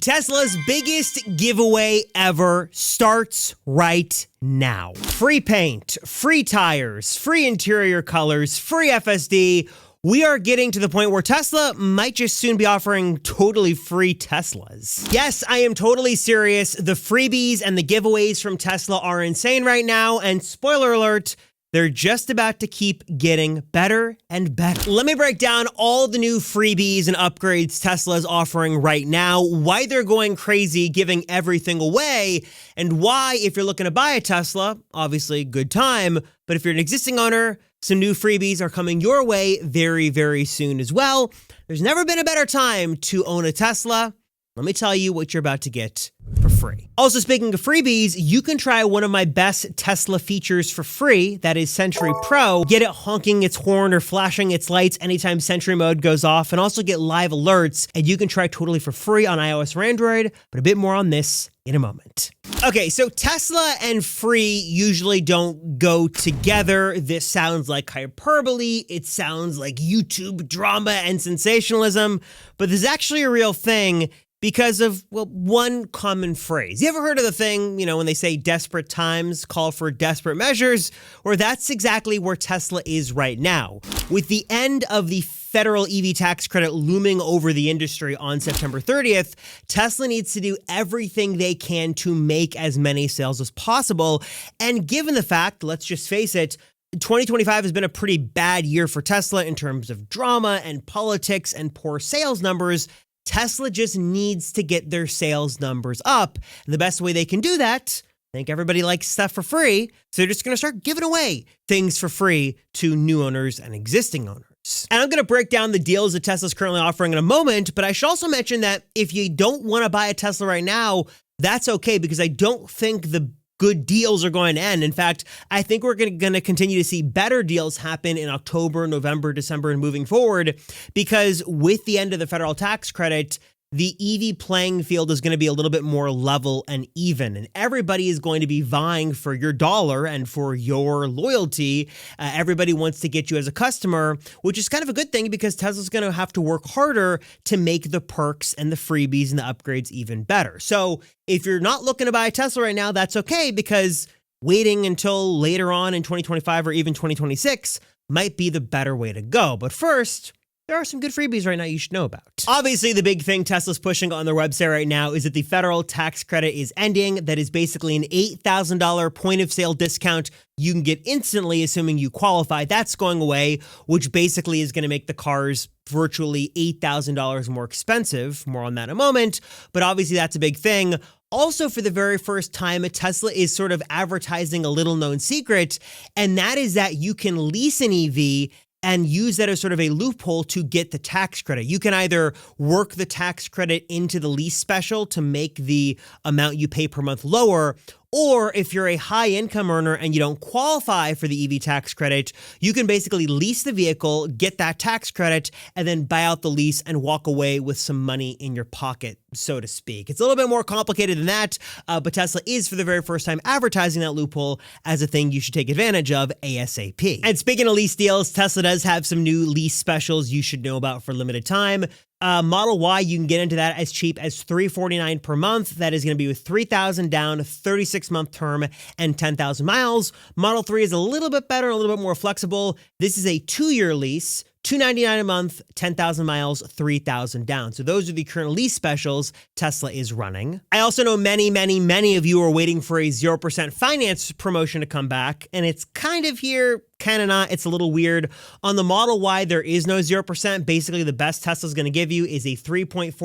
Tesla's biggest giveaway ever starts right now. Free paint, free tires, free interior colors, free FSD. We are getting to the point where Tesla might just soon be offering totally free Teslas. Yes, I am totally serious. The freebies and the giveaways from Tesla are insane right now, and spoiler alert, they're just about to keep getting better and better. Let me break down all the new freebies and upgrades Tesla is offering right now, why they're going crazy giving everything away, and why, if you're looking to buy a Tesla, obviously good time, but if you're an existing owner, some new freebies are coming your way very, very soon as well. There's never been a better time to own a Tesla. Let me tell you what you're about to get for free. Also, speaking of freebies, you can try one of my best Tesla features for free. That is Sentry Pro. Get it honking its horn or flashing its lights anytime Sentry mode goes off, and also get live alerts. And you can try totally for free on iOS or Android, but a bit more on this in a moment. Okay, so Tesla and free usually don't go together. This sounds like hyperbole. It sounds like YouTube drama and sensationalism, but this is actually a real thing because of, well, one common phrase. You ever heard of the thing, when they say desperate times call for desperate measures? Or that's exactly where Tesla is right now. With the end of the federal EV tax credit looming over the industry on September 30th, Tesla needs to do everything they can to make as many sales as possible. And given the fact, let's just face it, 2025 has been a pretty bad year for Tesla in terms of drama and politics and poor sales numbers. Tesla just needs to get their sales numbers up. And the best way they can do that, I think everybody likes stuff for free, so they're just going to start giving away things for free to new owners and existing owners. And I'm going to break down the deals that Tesla's currently offering in a moment, but I should also mention that if you don't want to buy a Tesla right now, that's okay, because I don't think the good deals are going to end. In fact, I think we're going to continue to see better deals happen in October, November, December, and moving forward, because with the end of the federal tax credit, the EV playing field is going to be a little bit more level and even, and everybody is going to be vying for your dollar and for your loyalty. Everybody wants to get you as a customer, which is kind of a good thing because Tesla's going to have to work harder to make the perks and the freebies and the upgrades even better. So if you're not looking to buy a Tesla right now, that's okay, because waiting until later on in 2025 or even 2026 might be the better way to go. But first, there are some good freebies right now you should know about. Obviously, the big thing Tesla's pushing on their website right now is that the federal tax credit is ending. That is basically an $8,000 point of sale discount you can get instantly, assuming you qualify. That's going away, which basically is going to make the cars virtually $8,000 more expensive. More on that in a moment, but obviously that's a big thing. Also, for the very first time, Tesla is sort of advertising a little known secret, and that is that you can lease an EV and use that as sort of a loophole to get the tax credit. You can either work the tax credit into the lease special to make the amount you pay per month lower, or if you're a high income earner and you don't qualify for the EV tax credit, you can basically lease the vehicle, get that tax credit, and then buy out the lease and walk away with some money in your pocket, so to speak. It's a little bit more complicated than that, but Tesla is for the very first time advertising that loophole as a thing you should take advantage of ASAP. And speaking of lease deals, Tesla does have some new lease specials you should know about for limited time. Model Y, you can get into that as cheap as $349 per month. That is going to be with $3,000 down, 36-month term, and 10,000 miles. Model 3 is a little bit better, a little bit more flexible. This is a 2-year lease, $299 a month, 10,000 miles, $3,000 down. So those are the current lease specials Tesla is running. I also know many, many, many of you are waiting for a 0% finance promotion to come back, and it's kind of here, kind of not. It's a little weird. On the Model Y, there is no 0%. Basically, the best Tesla's going to give you is a 3.49%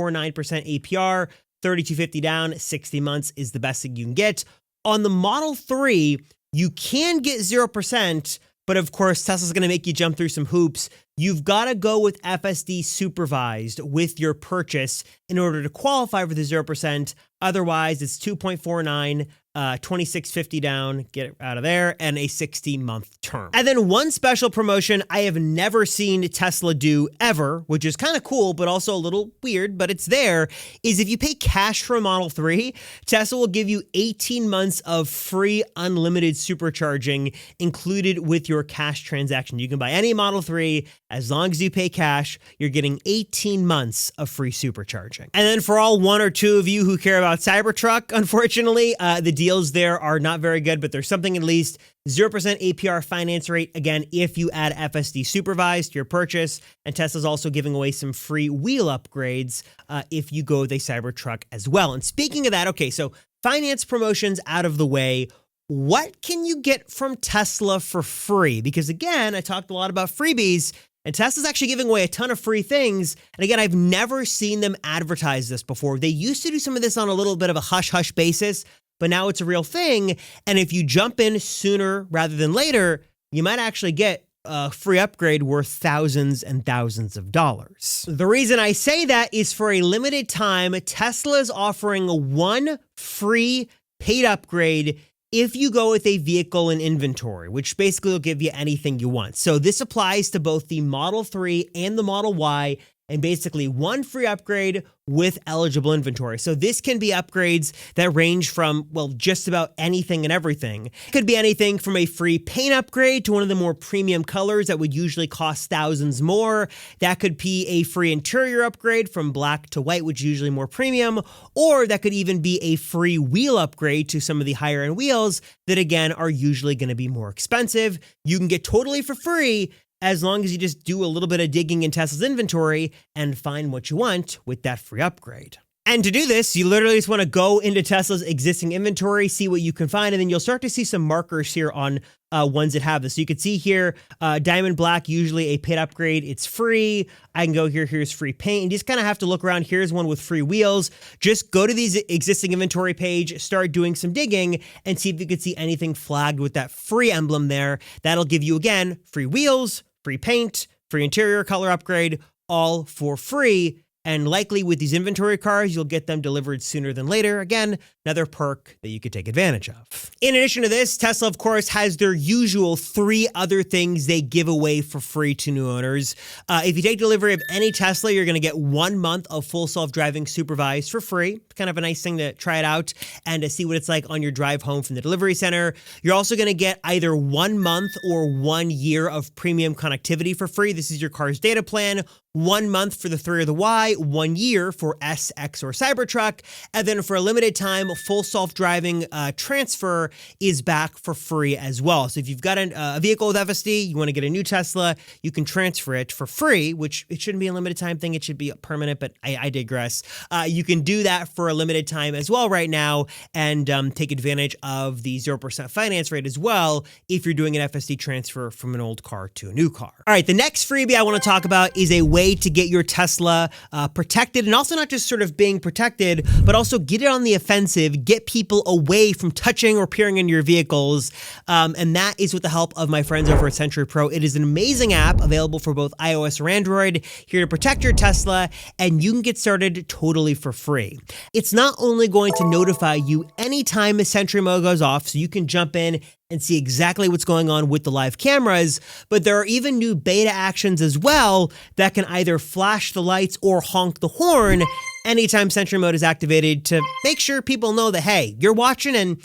APR, $3,250 down, 60 months is the best thing you can get. On the Model 3, you can get 0%, but of course, Tesla's going to make you jump through some hoops. You've got to go with FSD supervised with your purchase in order to qualify for the 0%. Otherwise, it's 2.49 $2,650 down, get it out of there, and a 60-month term. And then one special promotion I have never seen Tesla do ever, which is kind of cool, but also a little weird, but it's there, is if you pay cash for a Model 3, Tesla will give you 18 months of free unlimited supercharging included with your cash transaction. You can buy any Model 3 as long as you pay cash. You're getting 18 months of free supercharging. And then for all one or two of you who care about Cybertruck, unfortunately, the deals there are not very good, but there's something at least. 0% APR finance rate, again, if you add FSD supervised to your purchase. And Tesla's also giving away some free wheel upgrades if you go with a Cybertruck as well. And speaking of that, okay, so finance promotions out of the way. What can you get from Tesla for free? Because again, I talked a lot about freebies, and Tesla's actually giving away a ton of free things. And again, I've never seen them advertise this before. They used to do some of this on a little bit of a hush-hush basis, but now it's a real thing. And if you jump in sooner rather than later, you might actually get a free upgrade worth thousands and thousands of dollars. The reason I say that is for a limited time, Tesla is offering one free paid upgrade if you go with a vehicle in inventory, which basically will give you anything you want. So this applies to both the Model 3 and the Model Y, and basically one free upgrade with eligible inventory. So this can be upgrades that range from, well, just about anything and everything. It could be anything from a free paint upgrade to one of the more premium colors that would usually cost thousands more. That could be a free interior upgrade from black to white, which is usually more premium. Or that could even be a free wheel upgrade to some of the higher end wheels that, again, are usually going to be more expensive. You can get totally for free as long as you just do a little bit of digging in Tesla's inventory and find what you want with that free upgrade. And to do this, you literally just want to go into Tesla's existing inventory, see what you can find, and then you'll start to see some markers here on ones that have this. So you can see here, Diamond Black, usually a paid upgrade. It's free. I can go here. Here's free paint. And you just kind of have to look around. Here's one with free wheels. Just go to these existing inventory page, start doing some digging, and see if you can see anything flagged with that free emblem there. That'll give you, again, free wheels, free paint, free interior color upgrade, all for free. And likely with these inventory cars, you'll get them delivered sooner than later. Again, another perk that you could take advantage of. In addition to this, Tesla, of course, has their usual 3 other things they give away for free to new owners. If you take delivery of any Tesla, you're going to get 1 month of full self-driving supervised for free. Kind of a nice thing to try it out and to see what it's like on your drive home from the delivery center. You're also going to get either 1 month or 1 year of premium connectivity for free. This is your car's data plan. 1 month for the 3 or the Y, 1 year for S, X, or Cybertruck, and then for a limited time, full self-driving transfer is back for free as well. So if you've got a vehicle with FSD, you want to get a new Tesla, you can transfer it for free, which it shouldn't be a limited time thing, it should be permanent, but I digress. You can do that for a limited time as well right now and take advantage of the 0% finance rate as well if you're doing an FSD transfer from an old car to a new car. All right, the next freebie I want to talk about is a way to get your Tesla protected, and also not just sort of being protected, but also get it on the offensive, get people away from touching or peering into your vehicles. And that is with the help of my friends over at Century Pro. It is an amazing app available for both iOS or Android, here to protect your Tesla, and you can get started totally for free. It's not only going to notify you anytime a Sentry mode goes off, so you can jump in and see exactly what's going on with the live cameras, but there are even new beta actions as well that can either flash the lights or honk the horn anytime Sentry mode is activated to make sure people know that, hey, you're watching and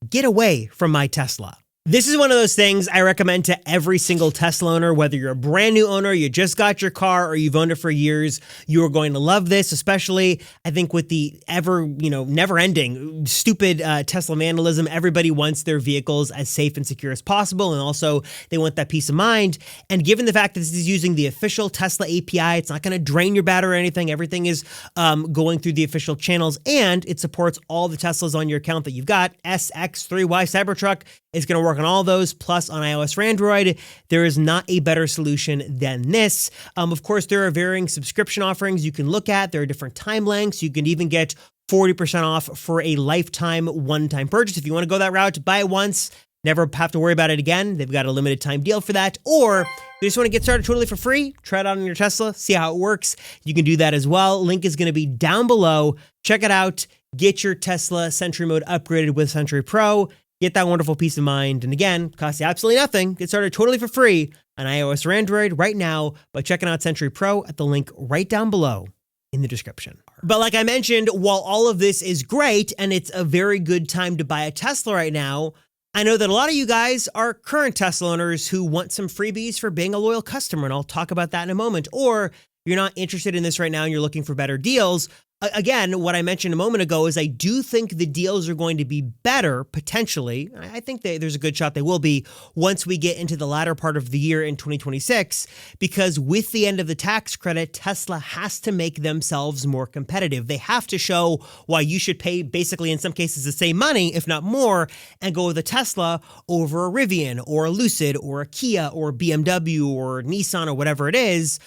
get away from my Tesla. This is one of those things I recommend to every single Tesla owner, whether you're a brand new owner, you just got your car, or you've owned it for years. You are going to love this, especially I think with the never-ending stupid Tesla vandalism. Everybody wants their vehicles as safe and secure as possible, and also they want that peace of mind. And given the fact that this is using the official Tesla API, it's not going to drain your battery or anything. Everything is going through the official channels, and it supports all the Teslas on your account that you've got. S, X, 3Y, Cybertruck is going to work on all those, plus on iOS or Android. There is not a better solution than this. Of course, there are varying subscription offerings you can look at. There are different time lengths. You can even get 40% off for a lifetime one-time purchase. If you want to go that route, buy it once, never have to worry about it again. They've got a limited time deal for that. Or You just want to get started totally for free? Try it out on your Tesla, see how it works. You can do that as well. Link is going to be down below. Check it out. Get your Tesla Sentry Mode upgraded with Sentry Pro. Get that wonderful peace of mind. And again, costs you absolutely nothing. Get started totally for free on iOS or Android right now by checking out Sentry Pro at the link right down below in the description. But like I mentioned, while all of this is great and it's a very good time to buy a Tesla right now, I know that a lot of you guys are current Tesla owners who want some freebies for being a loyal customer, and I'll talk about that in a moment. Or you're not interested in this right now and you're looking for better deals. Again, what I mentioned a moment ago is I do think the deals are going to be better, potentially. I think there's a good shot they will be once we get into the latter part of the year in 2026, because with the end of the tax credit, Tesla has to make themselves more competitive. They have to show why you should pay basically in some cases the same money, if not more, and go with a Tesla over a Rivian or a Lucid or a Kia or a BMW or Nissan or whatever it is.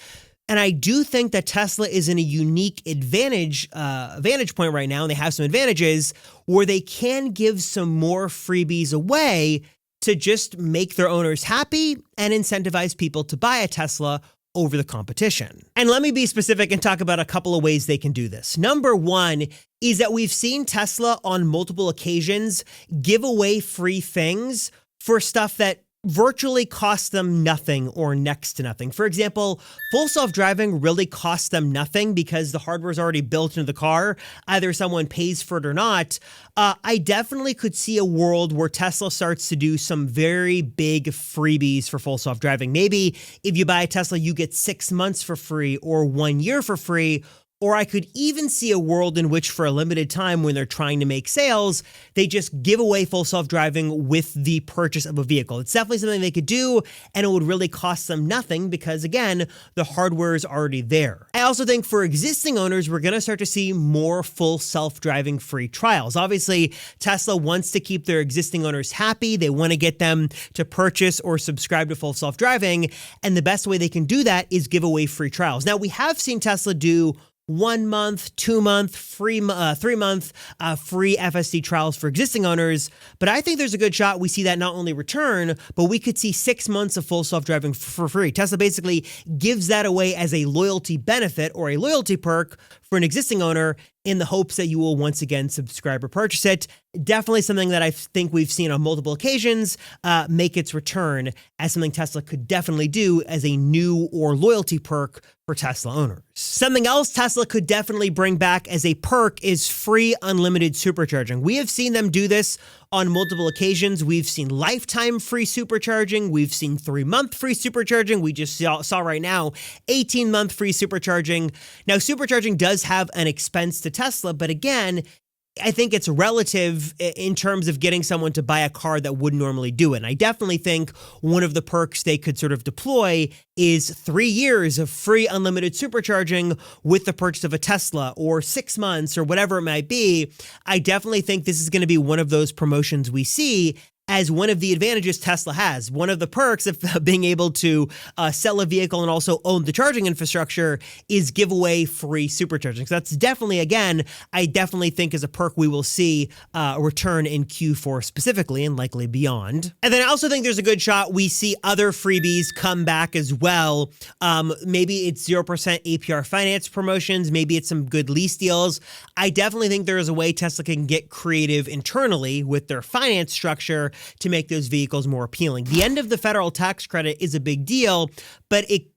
And I do think that Tesla is in a unique vantage point right now, and they have some advantages where they can give some more freebies away to just make their owners happy and incentivize people to buy a Tesla over the competition. And let me be specific and talk about a couple of ways they can do this. Number one is that we've seen Tesla on multiple occasions give away free things for stuff that virtually costs them nothing or next to nothing. For example, full self-driving really costs them nothing because the hardware is already built into the car. Either someone pays for it or not. I definitely could see a world where Tesla starts to do some very big freebies for full self-driving. Maybe if you buy a Tesla, you get 6 months for free or 1 year for free. Or I could even see a world in which for a limited time when they're trying to make sales, they just give away full self-driving with the purchase of a vehicle. It's definitely something they could do, and it would really cost them nothing because, again, the hardware is already there. I also think for existing owners, we're going to start to see more full self-driving free trials. Obviously, Tesla wants to keep their existing owners happy. They want to get them to purchase or subscribe to full self-driving, and the best way they can do that is give away free trials. Now, we have seen Tesla do 1 month, 2 month, 3 month free FSD trials for existing owners. But I think there's a good shot we see that not only return, but we could see 6 months of full self-driving for free. Tesla basically gives that away as a loyalty benefit or a loyalty perk for an existing owner in the hopes that you will once again subscribe or purchase it. Definitely something that I think we've seen on multiple occasions make its return as something Tesla could definitely do as a new or loyalty perk for Tesla owners. Something else Tesla could definitely bring back as a perk is free unlimited supercharging. We have seen them do this on multiple occasions. We've seen lifetime free supercharging. We've seen 3-month free supercharging. We just saw right now 18-month free supercharging. Now, supercharging does have an expense to Tesla, but again, I think it's relative in terms of getting someone to buy a car that wouldn't normally do it. And I definitely think one of the perks they could sort of deploy is 3 years of free unlimited supercharging with the purchase of a Tesla or 6 months or whatever it might be. I definitely think this is going to be one of those promotions we see as one of the advantages Tesla has. One of the perks of being able to sell a vehicle and also own the charging infrastructure is give away free supercharging. So that's definitely, again, I definitely think is a perk we will see return in Q4 specifically and likely beyond. And then I also think there's a good shot we see other freebies come back as well. Maybe it's 0% APR finance promotions. Maybe it's some good lease deals. I definitely think there is a way Tesla can get creative internally with their finance structure to make those vehicles more appealing. The end of the federal tax credit is a big deal, but it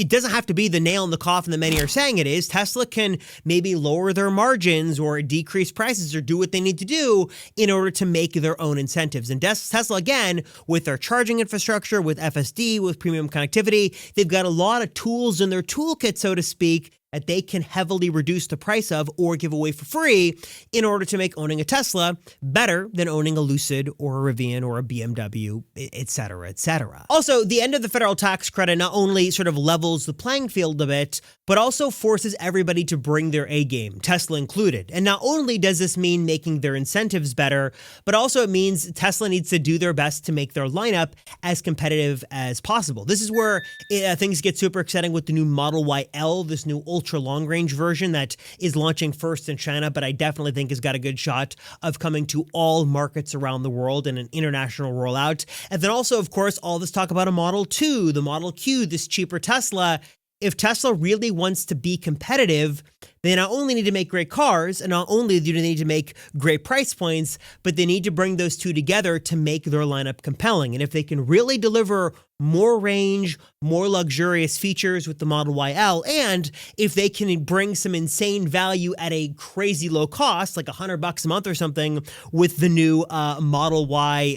doesn't have to be the nail in the coffin that many are saying it is. Tesla can maybe lower their margins or decrease prices or do what they need to do in order to make their own incentives. And Tesla, again, with their charging infrastructure, with FSD, with premium connectivity, they've got a lot of tools in their toolkit, so to speak, that they can heavily reduce the price of or give away for free in order to make owning a Tesla better than owning a Lucid or a Rivian or a BMW, et cetera, et cetera. Also, the end of the federal tax credit not only sort of levels the playing field a bit, but also forces everybody to bring their A game, Tesla included. And not only does this mean making their incentives better, but also it means Tesla needs to do their best to make their lineup as competitive as possible. This is where things get super exciting with the new Model YL, this new ultra long range version that is launching first in China, but I definitely think has got a good shot of coming to all markets around the world in an international rollout. And then also, of course, all this talk about a Model 2, the Model Q, this cheaper Tesla. If Tesla really wants to be competitive, they not only need to make great cars, and not only do they need to make great price points, but they need to bring those two together to make their lineup compelling. And if they can really deliver more range, more luxurious features with the Model YL, and if they can bring some insane value at a crazy low cost, like $100 a month or something, with the new Model Y,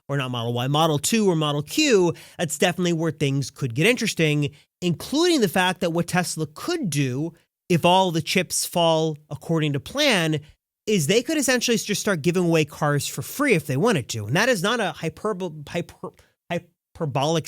or not Model Y, Model 2 or Model Q, that's definitely where things could get interesting, including the fact that what Tesla could do if all the chips fall according to plan is they could essentially just start giving away cars for free if they wanted to. And that is not a hyperbolic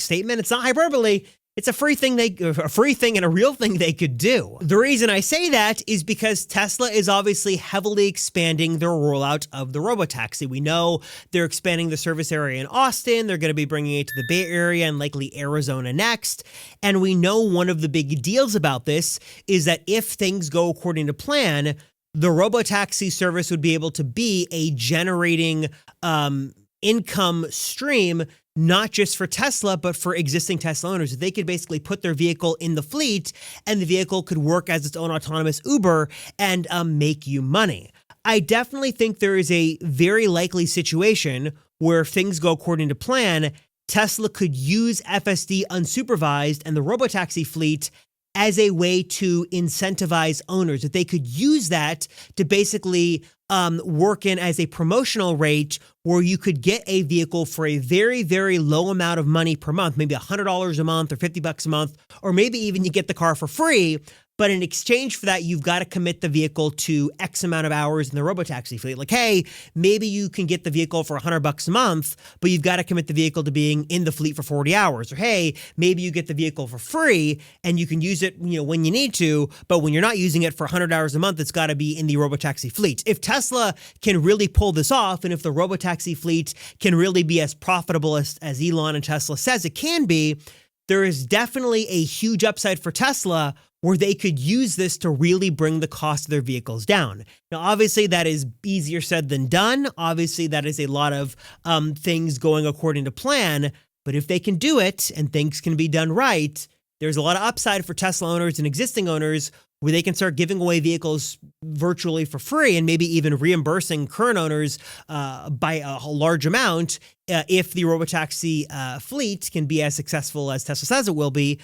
statement. It's not hyperbole. It's a free thing and a real thing they could do. The reason I say that is because Tesla is obviously heavily expanding their rollout of the Robotaxi. We know they're expanding the service area in Austin. They're going to be bringing it to the Bay Area and likely Arizona next. And we know one of the big deals about this is that if things go according to plan, the Robotaxi service would be able to be a generating income stream, not just for Tesla, but for existing Tesla owners. They could basically put their vehicle in the fleet and the vehicle could work as its own autonomous Uber and make you money. I definitely think there is a very likely situation where if things go according to plan, Tesla could use FSD unsupervised and the Robotaxi fleet as a way to incentivize owners, that they could use that to basically work in as a promotional rate where you could get a vehicle for a very, very low amount of money per month, maybe $100 a month or $50 a month, or maybe even you get the car for free. But in exchange for that, you've got to commit the vehicle to X amount of hours in the Robotaxi fleet. Like, hey, maybe you can get the vehicle for $100 a month, but you've got to commit the vehicle to being in the fleet for 40 hours. Or hey, maybe you get the vehicle for free and you can use it, when you need to, but when you're not using it for 100 hours a month, it's got to be in the Robotaxi fleet. If Tesla can really pull this off, and if the Robotaxi fleet can really be as profitable as Elon and Tesla says it can be, there is definitely a huge upside for Tesla where they could use this to really bring the cost of their vehicles down. Now, obviously, that is easier said than done. Obviously, that is a lot of things going according to plan. But if they can do it and things can be done right, there's a lot of upside for Tesla owners and existing owners where they can start giving away vehicles virtually for free and maybe even reimbursing current owners by a large amount. If the Robotaxi fleet can be as successful as Tesla says it will be,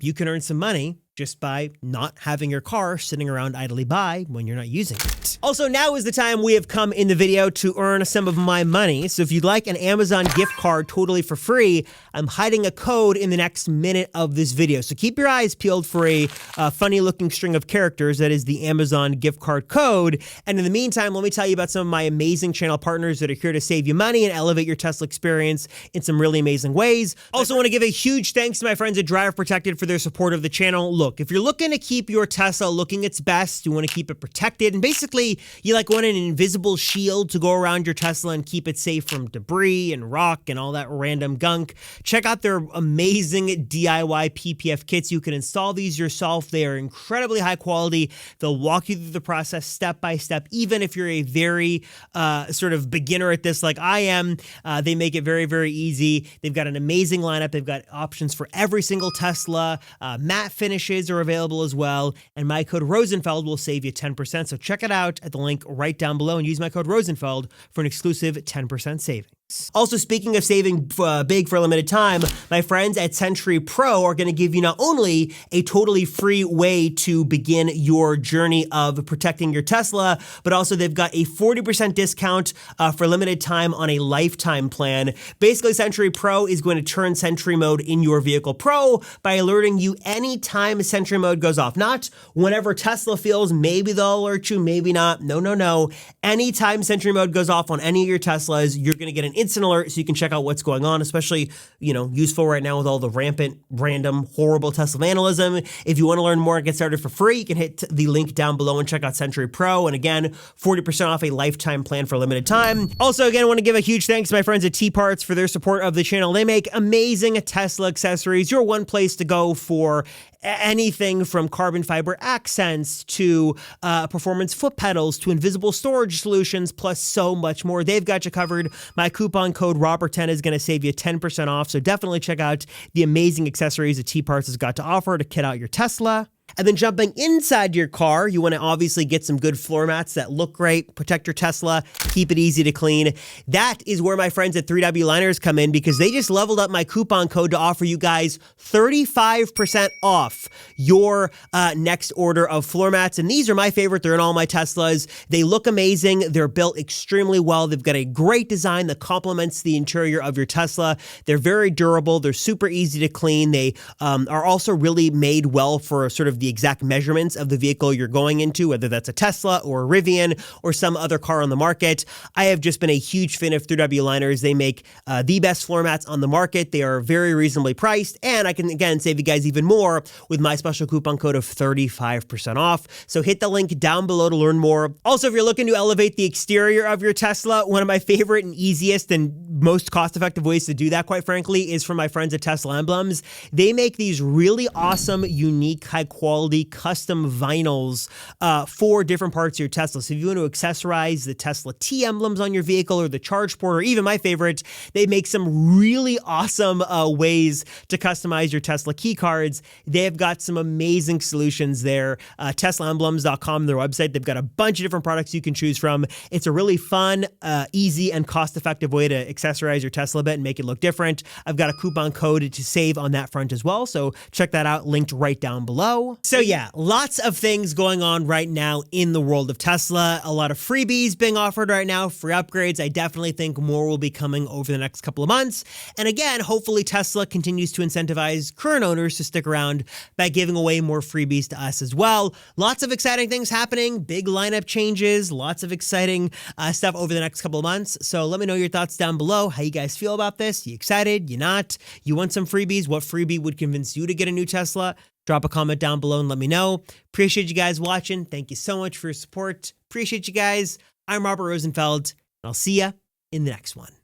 you can earn some money just by not having your car sitting around idly by when you're not using it. Also, now is the time we have come in the video to earn some of my money. So if you'd like an Amazon gift card totally for free, I'm hiding a code in the next minute of this video. So keep your eyes peeled for a funny looking string of characters that is the Amazon gift card code. And in the meantime, let me tell you about some of my amazing channel partners that are here to save you money and elevate your Tesla experience in some really amazing ways. Also want to give a huge thanks to my friends at Drive Protected for their support of the channel. Look, if you're looking to keep your Tesla looking its best, you want to keep it protected, and basically you want an invisible shield to go around your Tesla and keep it safe from debris and rock and all that random gunk, check out their amazing DIY PPF kits. You can install these yourself. They are incredibly high quality. They'll walk you through the process step by step, even if you're a very sort of beginner at this like I am. They make it very, very easy. They've got an amazing lineup. They've got options for every single Tesla. Matte finishes are available as well, and my code Rosenfeld will save you 10%. So check it out at the link right down below and use my code Rosenfeld for an exclusive 10% savings. Also, speaking of saving big for a limited time, my friends at Century Pro are going to give you not only a totally free way to begin your journey of protecting your Tesla, but also they've got a 40% discount for limited time on a lifetime plan. Basically, Century Pro is going to turn Sentry Mode in your vehicle pro by alerting you anytime Sentry Mode goes off. Not whenever Tesla feels maybe they'll alert you, maybe not. No. Anytime Sentry Mode goes off on any of your Teslas, you're going to get an instant alert so you can check out what's going on, especially, useful right now with all the rampant, random, horrible Tesla vandalism. If you want to learn more and get started for free, you can hit the link down below and check out Century Pro. And again, 40% off a lifetime plan for a limited time. Also, again, I want to give a huge thanks to my friends at TPARTS for their support of the channel. They make amazing Tesla accessories. You're one place to go for anything from carbon fiber accents to performance foot pedals to invisible storage solutions, plus so much more. They've got you covered. My coupon code Robert10 is going to save you 10% off. So definitely check out the amazing accessories that TPARTS has got to offer to kit out your Tesla. And then jumping inside your car, you want to obviously get some good floor mats that look great, protect your Tesla, keep it easy to clean. That is where my friends at 3W Liners come in, because they just leveled up my coupon code to offer you guys 35% off your next order of floor mats. And these are my favorite. They're in all my Teslas. They look amazing. They're built extremely well. They've got a great design that complements the interior of your Tesla. They're very durable. They're super easy to clean. They are also really made well for sort of the exact measurements of the vehicle you're going into, whether that's a Tesla or a Rivian or some other car on the market. I have just been a huge fan of 3W Liners. They make the best floor mats on the market. They are very reasonably priced, and I can, again, save you guys even more with my special coupon code of 35% off. So hit the link down below to learn more. Also, if you're looking to elevate the exterior of your Tesla, one of my favorite and easiest and most cost-effective ways to do that, quite frankly, is from my friends at Tesla Emblems. They make these really awesome, unique, high-quality custom vinyls for different parts of your Tesla. So if you want to accessorize the Tesla T emblems on your vehicle or the charge port, or even my favorite, they make some really awesome ways to customize your Tesla key cards. They've got some amazing solutions there. TeslaEmblems.com, their website. They've got a bunch of different products you can choose from. It's a really fun, easy, and cost-effective way to accessorize your Tesla a bit and make it look different. I've got a coupon code to save on that front as well, so check that out, linked right down below. So yeah, lots of things going on right now in the world of Tesla. A lot of freebies being offered right now, free upgrades. I definitely think more will be coming over the next couple of months. And again, hopefully Tesla continues to incentivize current owners to stick around by giving away more freebies to us as well. Lots of exciting things happening, big lineup changes, lots of exciting stuff over the next couple of months. So let me know your thoughts down below. How you guys feel about this? You excited? You not? You want some freebies? What freebie would convince you to get a new Tesla? Drop a comment down below and let me know. Appreciate you guys watching. Thank you so much for your support. Appreciate you guys. I'm Robert Rosenfeld, and I'll see ya in the next one.